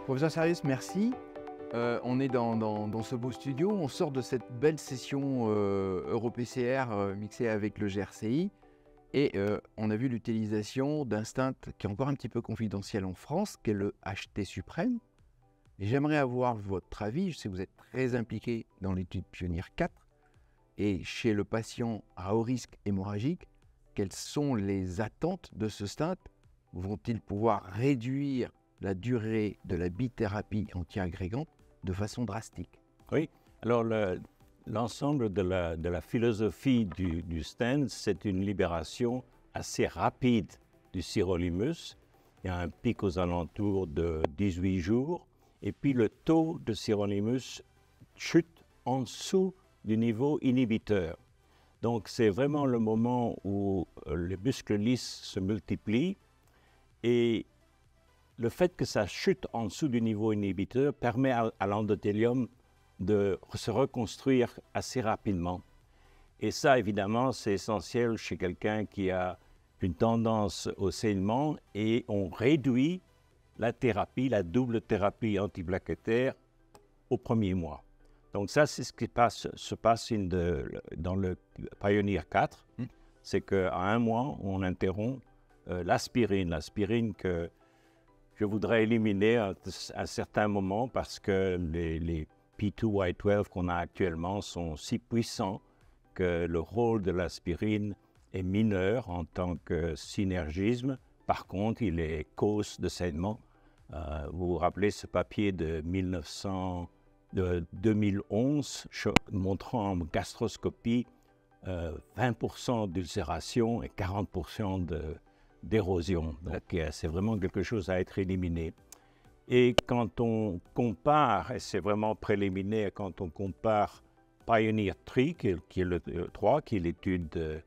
Professeur Sarius, merci. On est dans ce beau studio, on sort de cette belle session EuroPCR mixée avec le GRCI et on a vu l'utilisation d'un stent qui est encore un petit peu confidentiel en France, qui est le HT Suprême. Et j'aimerais avoir votre avis, je sais que vous êtes très impliqué dans l'étude Pionnier 4 et chez le patient à haut risque hémorragique, quelles sont les attentes de ce stent? Vont-ils pouvoir réduire la durée de la bithérapie antiagrégante de façon drastique? Oui, alors l'ensemble de la philosophie du stent, c'est une libération assez rapide du sirolimus. Il y a un pic aux alentours de 18 jours et puis le taux de sirolimus chute en dessous du niveau inhibiteur. Donc c'est vraiment le moment où les muscles lisses se multiplient et le fait que ça chute en dessous du niveau inhibiteur permet à l'endothélium de se reconstruire assez rapidement. Et ça, évidemment, c'est essentiel chez quelqu'un qui a une tendance au saignement et on réduit la thérapie, la double thérapie antiplaquettaire au premier mois. Donc ça, c'est ce qui se passe dans le Pioneer 4, c'est qu'à un mois, on interrompt l'aspirine que je voudrais éliminer à un certain moment parce que les P2Y12 qu'on a actuellement sont si puissants que le rôle de l'aspirine est mineur en tant que synergisme. Par contre, il est cause de saignement. Vous vous rappelez ce papier de 2011 montrant en gastroscopie 20% d'ulcération et 40% d'érosion. Donc, c'est vraiment quelque chose à être éliminé. Et quand on compare, et c'est vraiment préliminaire, quand on compare Pioneer 3, qui est le 3, qui est l'étude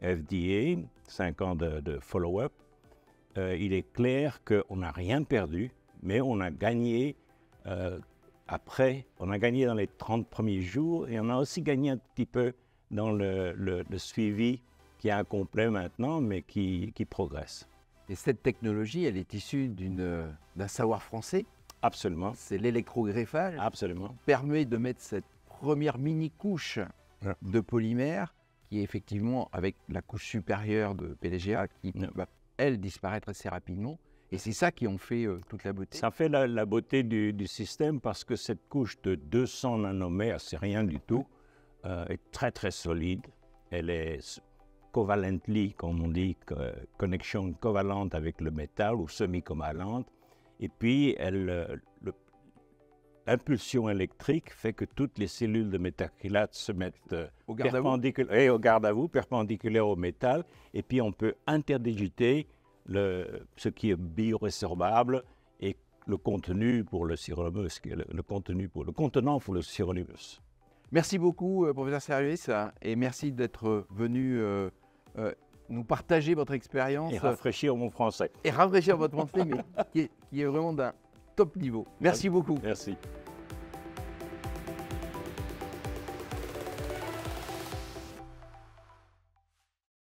FDA, 5 ans de follow-up, il est clair qu'on n'a rien perdu, mais on a gagné après, on a gagné dans les 30 premiers jours et on a aussi gagné un petit peu dans le suivi qui est incomplet maintenant, mais qui progresse. Et cette technologie, elle est issue d'un savoir français. Absolument. C'est l'électrogreffage. Absolument. Qui permet de mettre cette première mini-couche de polymère qui est effectivement avec la couche supérieure de PLGA qui va, elle, disparaître assez rapidement. Et c'est ça qui en fait toute la beauté. Ça fait la beauté du système parce que cette couche de 200 nanomètres, c'est rien du tout, est très très solide. Elle est covalently, comme on dit, connexion covalente avec le métal ou semi-covalente. Et puis, l'impulsion électrique fait que toutes les cellules de métacrylate se mettent au garde à vous, perpendiculaires au métal. Et puis, on peut interdigiter ce qui est biorésorbable et le contenu pour le sirolimus, le contenant pour le sirolimus. Merci beaucoup, professeur Sarius, et merci d'être venu nous partager votre expérience. Et rafraîchir mon français. Et rafraîchir votre français, mais qui est vraiment d'un top niveau. Merci beaucoup. Merci.